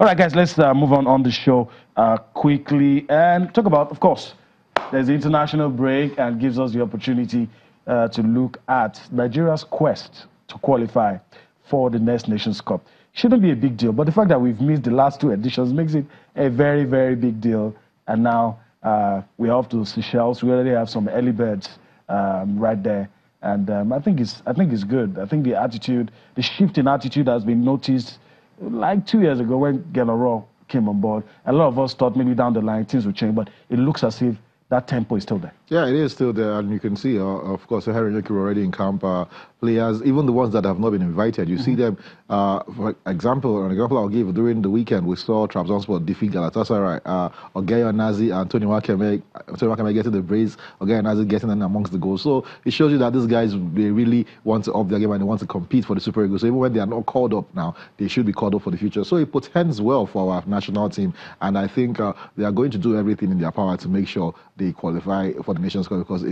All right, guys, let's move on the show quickly and talk about, of course, there's the international break and gives us the opportunity to look at Nigeria's quest to qualify for the next Nations Cup. Shouldn't be a big deal, but the fact that we've missed the last 2 editions makes it a very, very big deal. And now we're off to Seychelles. We already have some early birds right there. And I think it's good. I think the shift in attitude has been noticed like 2 years ago when Genaro came on board. A lot of us thought maybe down the line things would change, but it looks as if that tempo is still there. Yeah, it is still there, and you can see, of course, Harry Nyeki already in camp. Players, even the ones that have not been invited, you see them. For example, an example I'll give, during the weekend, we saw Trabzonspor defeat Galatasaray. Ogeyo Nazi and Tony Wakeme getting the brace, Ogeyo Nazi getting in amongst the goals. So it shows you that these guys, they really want to up their game and they want to compete for the Super Eagles. So even when they are not called up now, they should be called up for the future. So it portends well for our national team, and I think they are going to do everything in their power to make sure they qualify for the Nations Cup, because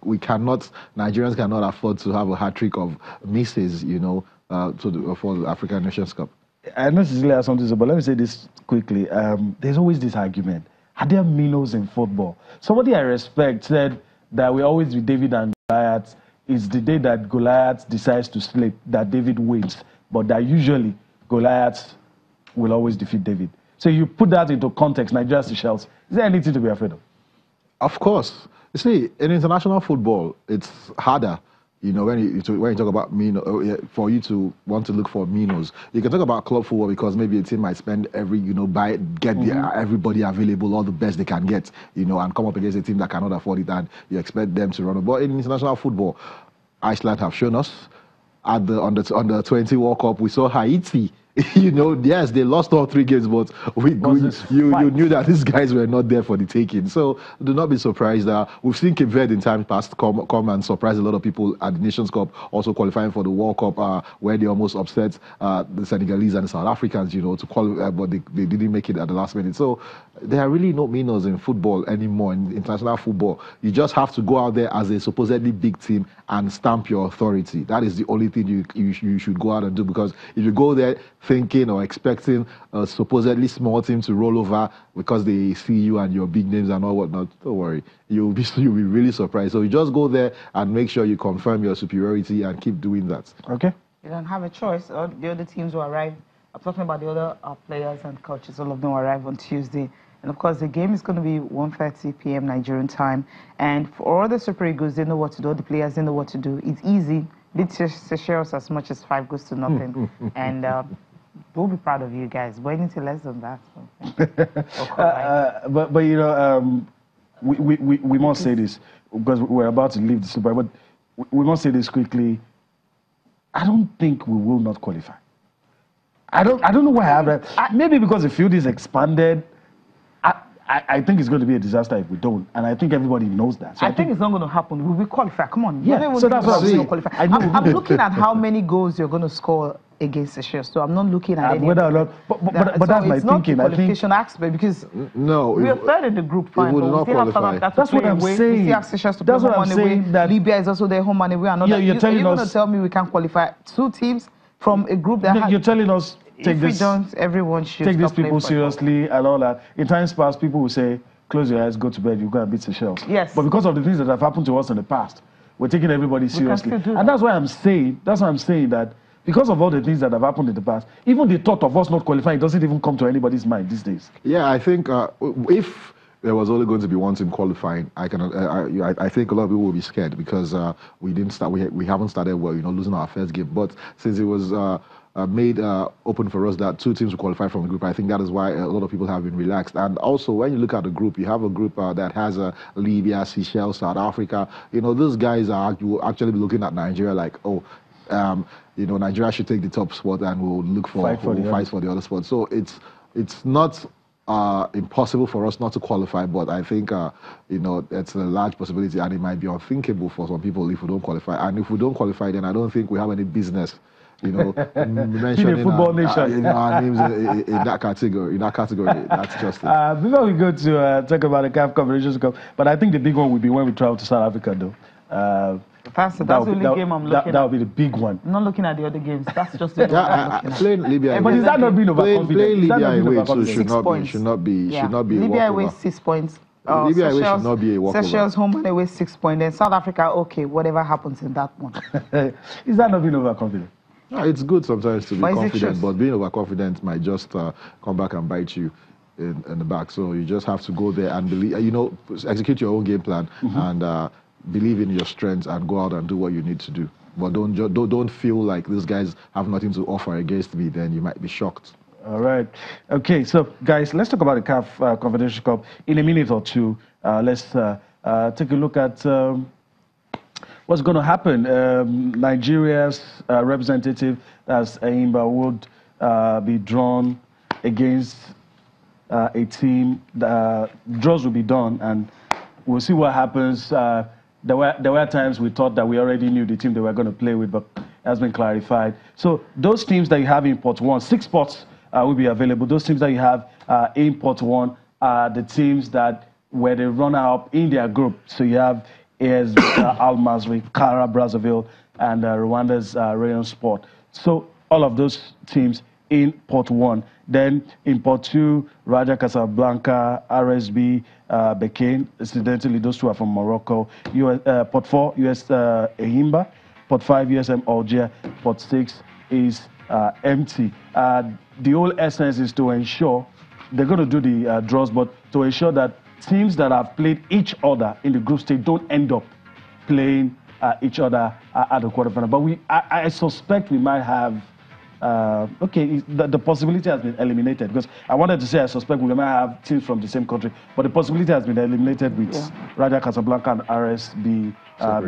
we cannot, Nigerians cannot afford to have a hat-trick of misses, you know, for the African Nations Cup. I know Cecilia has something to say, but let me say this quickly. There's always this argument. Are there minnows in football? Somebody I respect said that we always be David and Goliath. It's the day that Goliath decides to sleep that David wins, but that usually Goliath will always defeat David. So you put that into context, Nigeria, Seychelles. Is there anything to be afraid of? Of course. You see, in international football, it's harder. You know, when you talk about for you to want to look for minnows, you can talk about club football because maybe a team might spend everybody available, all the best they can get, you know, and come up against a team that cannot afford it, and you expect them to run. But in international football, Iceland have shown us at the under 20 World Cup, we saw Haiti. You know, yes, they lost all 3 games, but you knew that these guys were not there for the taking. So do not be surprised. We've seen Cape Verde in time past come and surprise a lot of people at the Nations Cup, also qualifying for the World Cup, where they almost upset the Senegalese and the South Africans, you know, to qualify, but they didn't make it at the last minute. So there are really no minnows in football anymore, in international football. You just have to go out there as a supposedly big team and stamp your authority. That is the only thing you should go out and do, because if you go there thinking or expecting a supposedly small team to roll over because they see you and your big names and all whatnot, don't worry, you'll be really surprised. So you just go there and make sure you confirm your superiority and keep doing that. Okay. You don't have a choice. The other teams will arrive. I'm talking about the other players and coaches. All of them will arrive on Tuesday. And of course, the game is going to be 1:30 p.m. Nigerian time. And for all the Super Eagles, they know what to do. All the players, they know what to do. It's easy. Beat Seychelles as much as 5 goals to nothing. And we'll be proud of you guys. But anything less than that. But you know, we must say this because we're about to leave the Super. But we must say this quickly. I don't think we will not qualify. I don't know why I have that. Maybe because the field is expanded. I think it's going to be a disaster if we don't, and I think everybody knows that. So I think it's not going to happen. We will qualify. Come on. Yeah. So that's what I'm saying. I'm looking at how many goals you're going to score against Seychelles. So I'm not looking at any. Whether or not, but that's my thinking. I think qualification aspect, because we are third in the group. Fine, but we still have South Africa to play away. We still have Seychelles to play home and away. Libya is also their home and away. You're going to tell me we can't qualify 2 teams from a group that you're telling us. Everyone should take these people seriously and all that. In times past, people will say, close your eyes, go to bed, you're going to beat Seychelles. Yes. But because of the things that have happened to us in the past, we're taking everybody seriously. And that's why I'm saying, that because of all the things that have happened in the past, even the thought of us not qualifying doesn't even come to anybody's mind these days. Yeah, I think if there was only going to be one team qualifying, I think a lot of people will be scared because we haven't started well, you know, losing our first game. But since it was made open for us that 2 teams will qualify from the group, I think that is why a lot of people have been relaxed. And also, when you look at the group, you have a group that has Libya, Seychelles, South Africa. You know, those guys will actually be looking at Nigeria like, oh, you know, Nigeria should take the top spot and we'll look for fight for the other spot. So it's not impossible for us not to qualify, but I think you know, it's a large possibility, and it might be unthinkable for some people if we don't qualify. And if we don't qualify, then I don't think we have any business, you know, mentioning football nation. Our names in that category. That's just it. Before we go to talk about the CAF Nations Cup, but I think the big one will be when we travel to South Africa, though. That's the only game I'm looking at. That would be the big one. I'm not looking at the other games. That's just the one I'm looking at. Playing Libya. But is that not being overconfident? Playing Libya away too should not be Libya away 6 points. Libya away should not be a walkover. Seychelles home and away 6 points. Then South Africa, okay, whatever happens in that one. Is that not being overconfident? No, it's good sometimes to be confident, but being overconfident might just come back and bite you in the back. So you just have to go there and believe, execute your own game plan and believe in your strengths and go out and do what you need to do. But don't feel like these guys have nothing to offer against me. Then you might be shocked. All right. Okay. So guys, let's talk about the CAF Confederation Cup in a minute or two. Let's take a look at what's going to happen. Nigeria's representative, as Ayimba, would be drawn against a team. Draws will be done, and we'll see what happens. There were times we thought that we already knew the team they were going to play with, but it has been clarified. So those teams that you have in Pot 1, 6 spots will be available. Those teams that you have in Pot 1 are the teams that were the runner-up in their group. So you have AS Al Masry, Kara Brazzaville, and Rwanda's Rayon Sport. So all of those teams in Pot 1. Then in Pot 2, Raja Casablanca, RSB, Bekane. Incidentally, those two are from Morocco. Pot 4, US Ehimba. Pot 5, USM Algier. Pot 6 is empty. The whole essence is to ensure, they're going to do the draws, but to ensure that teams that have played each other in the group stage don't end up playing each other at the quarterfinal. But I suspect we might have, the possibility has been eliminated, because I wanted to say I suspect we might have teams from the same country, but the possibility has been eliminated with Raja Casablanca and RSB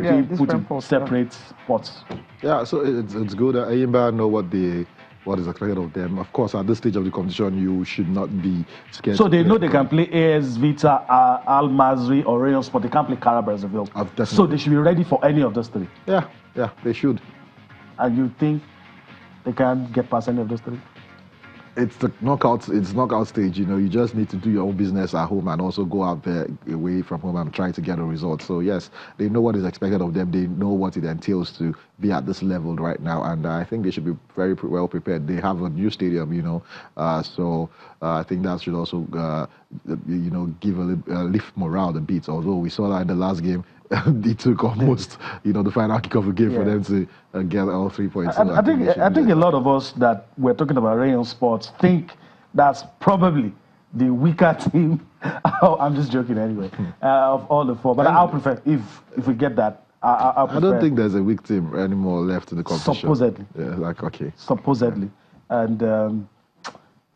being put in separate spots. Yeah, so it's good that Ayimba know what is expected of them. Of course, at this stage of the competition, you should not be scared. So they know they can play AS Vita, Al Masry, or Rayon Sport. They can't play Kara Brazzaville. So they should be ready for any of those three. Yeah, they should. And you think they can get past any of those three? It's the knockout stage, you just need to do your own business at home and also go out there away from home and try to get a result. So yes, they know what is expected of them. They know what it entails to be at this level right now, and I think they should be very well prepared. They have a new stadium, so I think that should also, give a lift morale a bit. Although we saw that in the last game, it took almost, the final kick of the game for them to get all 3 points. I think a lot of us that we're talking about Rayon Sports think that's probably the weaker team. I'm just joking anyway, of all the 4. But I'll prefer, if we get that, I'll prefer. I don't think there's a weak team anymore left in the competition. Supposedly. Yeah, okay. Supposedly. And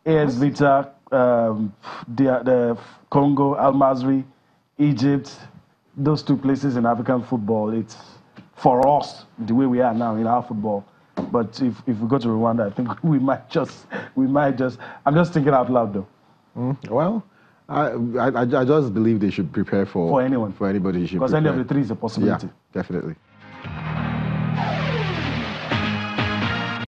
AS Vita, the Congo, Al Masry, Egypt, those 2 places in African football, it's for us the way we are now in our football. But if we go to Rwanda, I think we might just. I'm just thinking out loud though. Well, I just believe they should prepare for anyone, for anybody. Because any of the 3 is a possibility. Yeah, definitely.